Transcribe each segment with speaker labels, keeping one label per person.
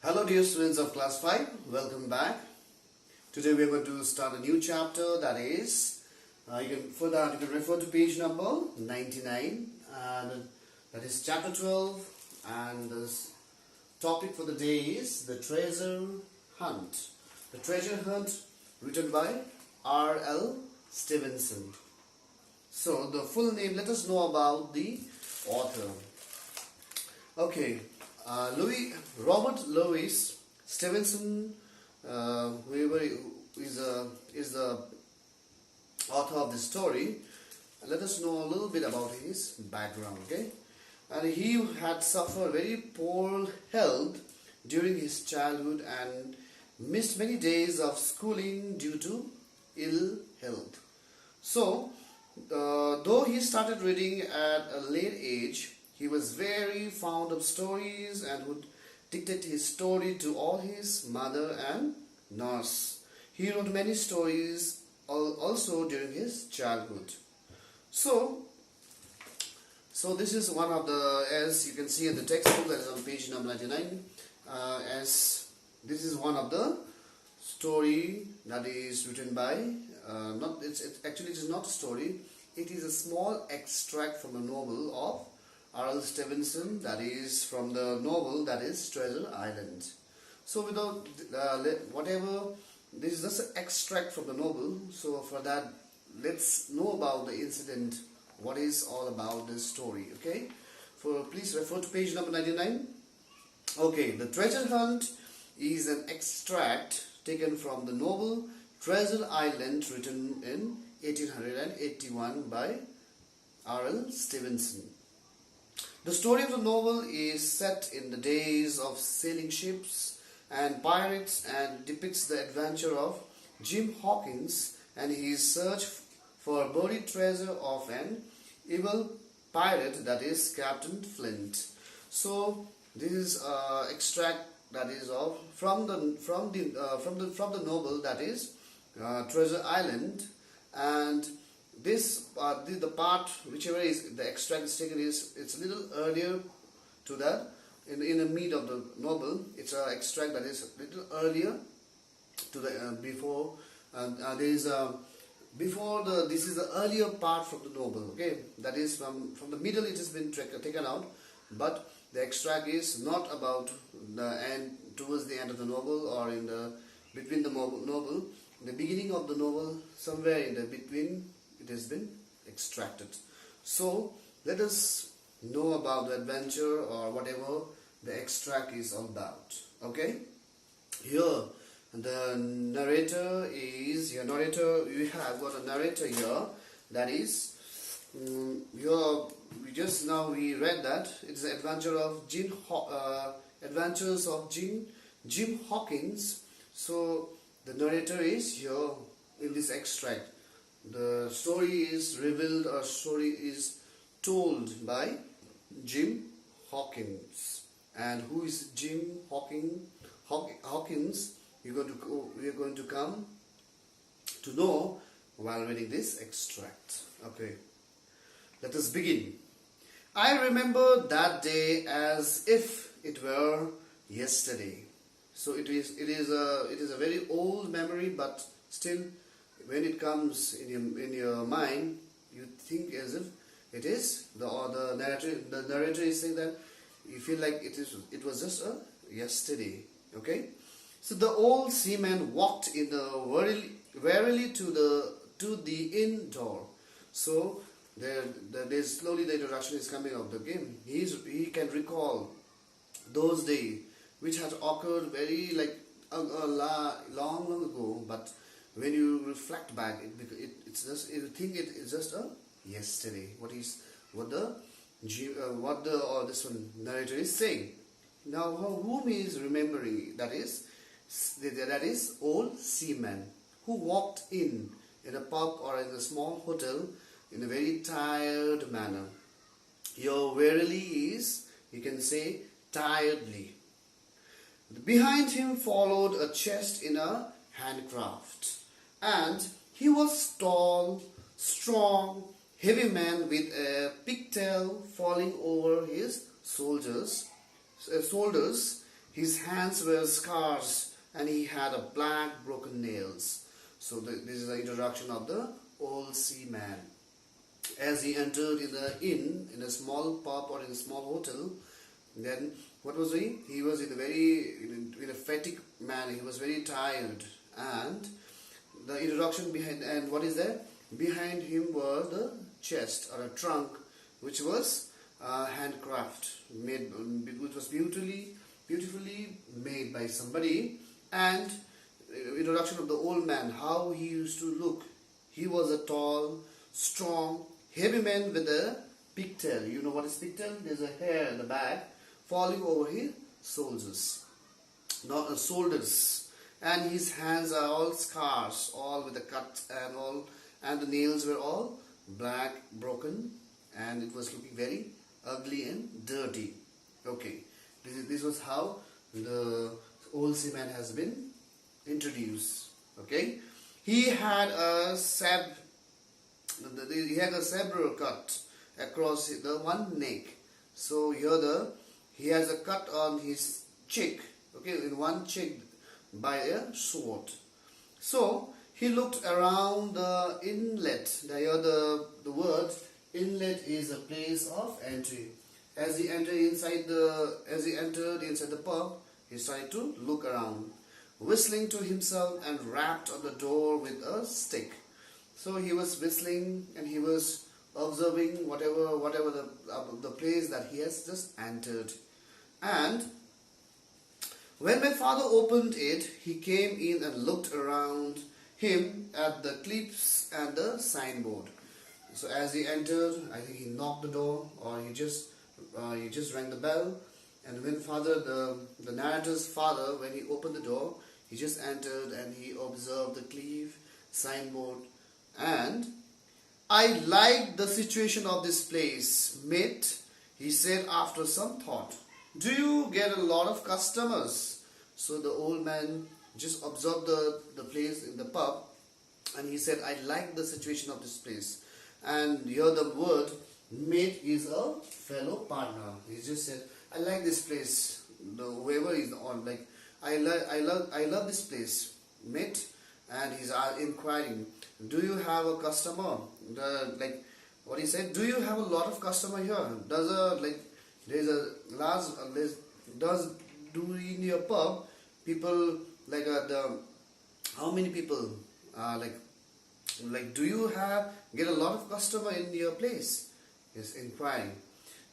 Speaker 1: Hello dear students of class 5, welcome back. Today we are going to start a new chapter, that is, for that you can refer to page number 99, and that is chapter 12, and the topic for the day is the treasure hunt. The treasure hunt written by R.L. Stevenson. So the full name, let us know about the author. Okay. Robert Louis Stevenson, whoever is the author of this story. Let us know a little bit about his background. Okay, and he had suffered very poor health during his childhood and missed many days of schooling due to ill health. So, though he started reading at a late age, he was very fond of stories and would dictate his story to all his mother and nurse. He wrote many stories also during his childhood. So this is one of the, as you can see in the textbook that is on page number 99, as this is one of the story that is written by, it is not a story, it is a small extract from a novel of R.L. Stevenson, that is from the novel that is Treasure Island. So without whatever, this is just an extract from the novel. So for that, let's know about the incident, what is all about this story. Okay, please refer to page number 99. Okay, the treasure hunt is an extract taken from the novel Treasure Island, written in 1881 by R.L. Stevenson. The story of the novel is set in the days of sailing ships and pirates and depicts the adventure of Jim Hawkins and his search for buried treasure of an evil pirate, that is Captain Flint. So this is extract that is from the novel that is Treasure Island, and this the part whichever is the extract is taken it's a little earlier to that in the mid of the novel. It's an extract that is a little earlier to the before there is this is the earlier part from the novel. Okay, that is from the middle. It has been taken out, but the extract is not about the end, towards the end of the novel, or in the between the novel, the beginning of the novel, somewhere in the between it has been extracted. So let us know about the adventure or whatever the extract is all about. Okay, here the narrator is your narrator. We have got a narrator here, that is we read that it's the adventures of Jim Hawkins. So the narrator is here in this extract. The story is revealed, or story is told by Jim Hawkins. And who is Jim Hawkins? We are going to come to know while reading this extract. Okay, let us begin. I remember that day as if it were yesterday. So it is a very old memory, but still, when it comes in your mind, you think as if it is the narrator is saying that you feel like it was just a yesterday. Okay, so the old seaman walked in warily to the inn door. So there's slowly the introduction is coming of the game. He can recall those days which had occurred very long ago, but when you reflect back, it's just, you think it is just a yesterday. This one narrator is saying. Now, whom he is remembering? That is old seaman who walked in a pub or in a small hotel in a very tired manner. Your wearily is, you can say, tiredly. Behind him followed a chest in a handcraft, and he was tall, strong, heavy man with a pigtail falling over his shoulders, His hands were scars and he had a black broken nails. So this is the introduction of the old seaman. As he entered in the inn, in a small pub or in a small hotel, then what was he? He was in a fatigue man. He was very tired, and the introduction behind, and what is there? Behind him were the chest or a trunk, which was handcraft made, which was beautifully made by somebody. And introduction of the old man, how he used to look. He was a tall, strong, heavy man with a pigtail. You know what is pigtail? There's a hair in the back falling over his shoulders, not shoulders, and his hands are all scars, all with a cut and all, and the nails were all black, broken, and it was looking very ugly and dirty. Okay, this was how the old seaman has been introduced. Okay, he had a sabre cut across the one neck. So here he has a cut on his cheek, okay, in one cheek by a sword. So he looked around the inlet. Here the word inlet is a place of entry. As he entered inside the pub, he started to look around, whistling to himself, and rapped on the door with a stick. So he was whistling and he was observing whatever the place that he has just entered. And when my father opened it, he came in and looked around him at the cliffs and the signboard. So as he entered, I think he knocked the door, or he just rang the bell. And when the narrator's father, when he opened the door, he just entered and he observed the cliff, signboard, and I liked the situation of this place, mate, he said after some thought. Do you get a lot of customers? So the old man just observed the place in the pub, and he said, I like the situation of this place. And here the word mate is a fellow partner. He just said, I like this place. Whoever is on, like, I love this place, mate. And he's inquiring, do you have a customer? What he said, do you have a lot of customer here? Do in your pub people how many people do you get a lot of customer in your place? He's inquiring.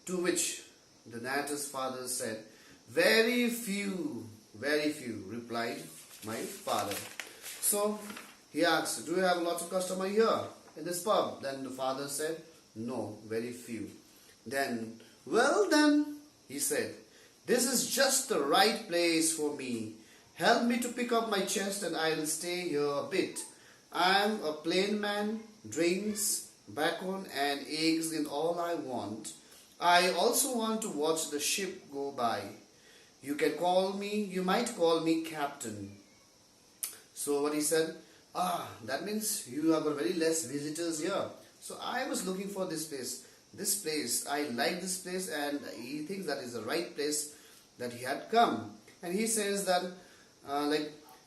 Speaker 1: To which the narrator's father said, very few, replied my father. So he asked, do you have lots of customer here in this pub? Then the father said, no, very few. Then, well then, he said, this is just the right place for me. Help me to pick up my chest and I will stay here a bit. I am a plain man, drinks, bacon and eggs in all I want. I also want to watch the ship go by. You might call me captain. So what he said, that means you have got very less visitors here. So I was looking for this place. I like this place, and he thinks that is the right place that he had come. And he says that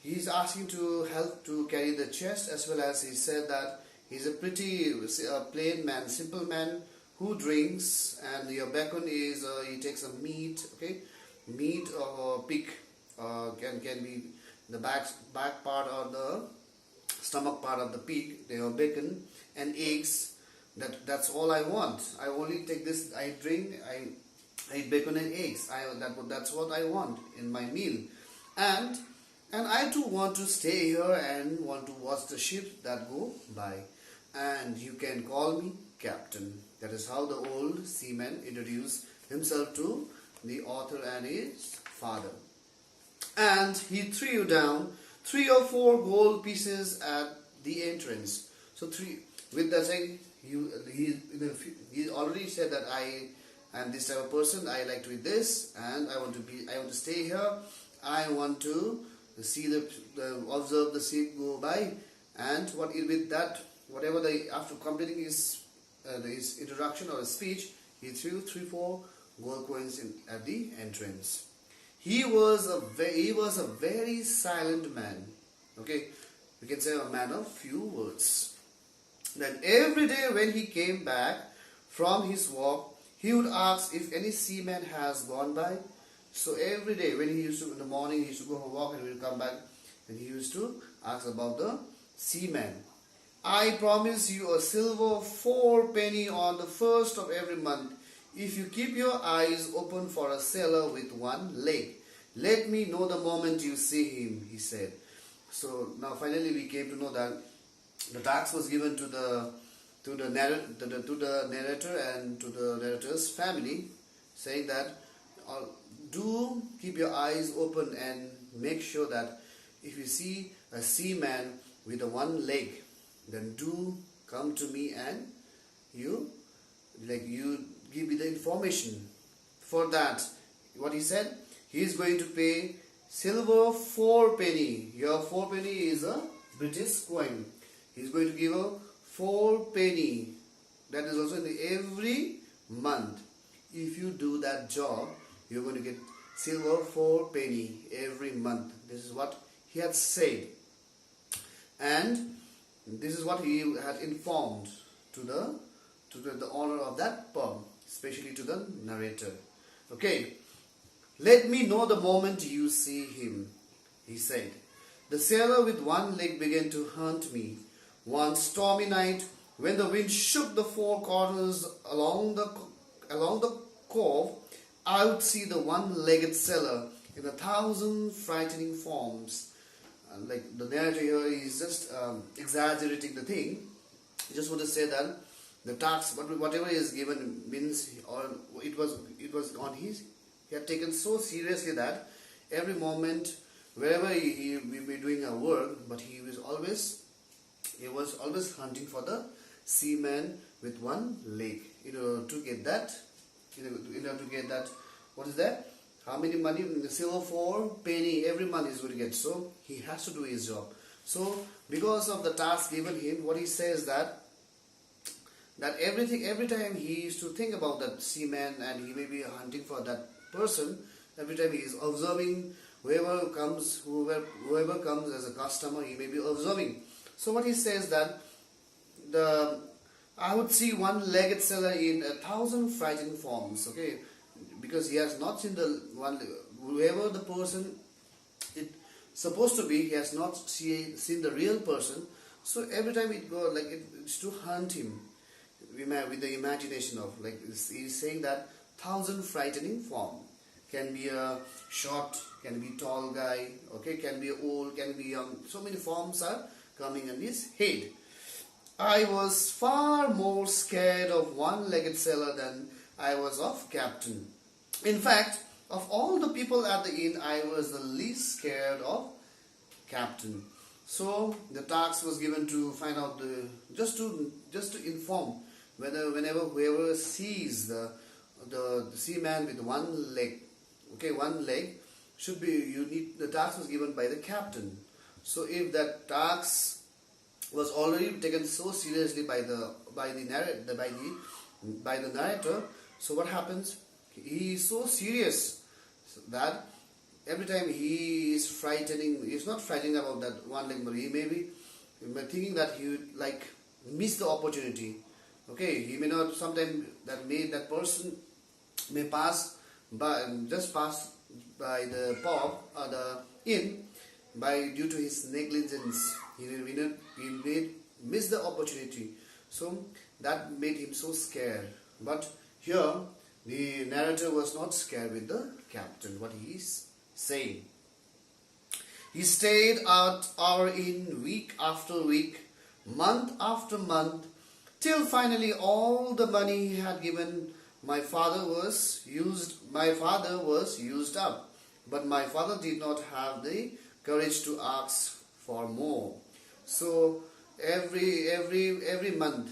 Speaker 1: he's asking to help to carry the chest, as well as he said that he's a pretty plain man, simple man who drinks, and your bacon is he takes a meat, okay, meat or pig, can be the back part or the stomach part of the pig, your bacon and eggs. That's all I want. I only take this. I eat bacon and eggs. That's what I want in my meal, and I too want to stay here and want to watch the ships that go by. And you can call me captain. That is how the old seaman introduced himself to the author and his father. And he threw down 3 or 4 gold pieces at the entrance. So with that saying, he already said that I am this type of person. I like to eat this, and I want to stay here. I want to see observe the ship go by, and after completing his introduction or his speech, he threw 3-4 gold coins at the entrance. he was a very silent man. Okay, we can say a man of few words. Then every day when he came back from his walk, he would ask if any seaman has gone by. So every day when he used to, in the morning, he used to go for a walk and he would come back and he used to ask about the seaman. I promise you a silver 4 penny on the first of every month if you keep your eyes open for a sailor with one leg. Let me know the moment you see him, he said. So now finally we came to know that the task was given to the narrator and to the narrator's family, saying that do keep your eyes open and make sure that if you see a seaman with a one leg, then do come to me and you give me the information. For that, what he said, he is going to pay silver 4 penny. Your 4 penny is a British coin. He is going to give a 4 penny. That is also in every month. If you do that job, you're going to get silver 4 penny every month. This is what he had said. And this is what he had informed to the owner of that pub, especially to the narrator. Okay, let me know the moment you see him, he said. The sailor with one leg began to hunt me. One stormy night, when the wind shook the four corners along the cove, I would see the one-legged sailor in 1,000 frightening forms. Like the narrator here is just exaggerating the thing. I just want to say that the task, whatever is given, means, or it was on his. He had taken so seriously that every moment, wherever he will be doing a work, but he was always hunting for the seaman with one leg. In order to get that, what is that? How many money? Silver 4 penny every month he's going to get. So he has to do his job. So because of the task given him, what he says that every time he used to think about that seaman and he may be hunting for that person, every time he is observing whoever comes as a customer, he may be observing. So what he says that I would see one-legged sailor in 1,000 frightening forms. Okay, because he has not seen whoever the person it's supposed to be, he has not seen the real person. So every time it's to hunt him with the imagination of, he's saying that 1,000 frightening form. Can be a short, can be tall guy, okay, can be old, can be young. So many forms are coming in his head. I was far more scared of one-legged sailor than I was of captain. In fact, of all the people at the inn, I was the least scared of captain. So the task was given to find out just to inform whenever whoever sees the seaman with one leg, okay, one leg should be the task was given by the captain. So if that task was already taken so seriously by the narrator, so what happens? He is so serious that every time he is frightening, he is not frightening about that one leg, but he may be thinking that he would miss the opportunity. Okay, he may not, sometimes that person may pass by the pub or the inn due to his negligence. He may miss the opportunity. So that made him so scared. But here the narrator was not scared with the captain, what he is saying. He stayed at our inn week after week, month after month, till finally all the money he had given my father was used up. But my father did not have the courage to ask for more. So every month,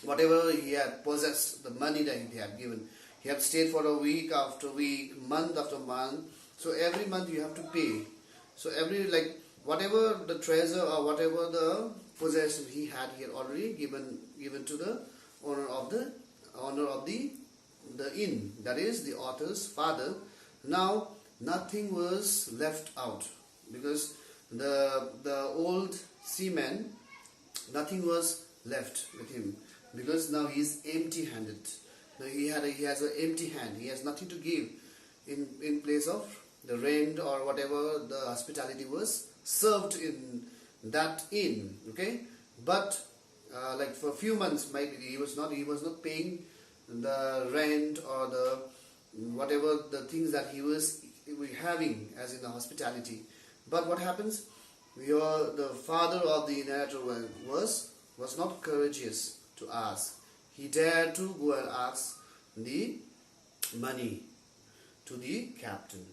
Speaker 1: whatever he had possessed, the money that he had given, he had stayed for a week after week, month after month. So every month you have to pay. So whatever the treasure or whatever the possession he had already given to the owner of the inn. That is the author's father. Now nothing was left out, because the old seaman, nothing was left with him, because now he is empty-handed. Now he has an empty hand. He has nothing to give in place of the rent or whatever the hospitality was served in that inn. Okay, but like for a few months, maybe he was not paying the rent or the whatever the things that he was having as in the hospitality. But what happens? The father of the inheritor was not courageous to ask. He dared to go and ask the money to the captain.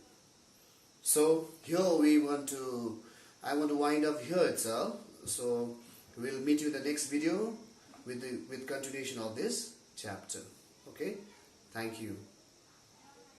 Speaker 1: So here I want to wind up here itself. So we'll meet you in the next video with continuation of this chapter. Okay, thank you.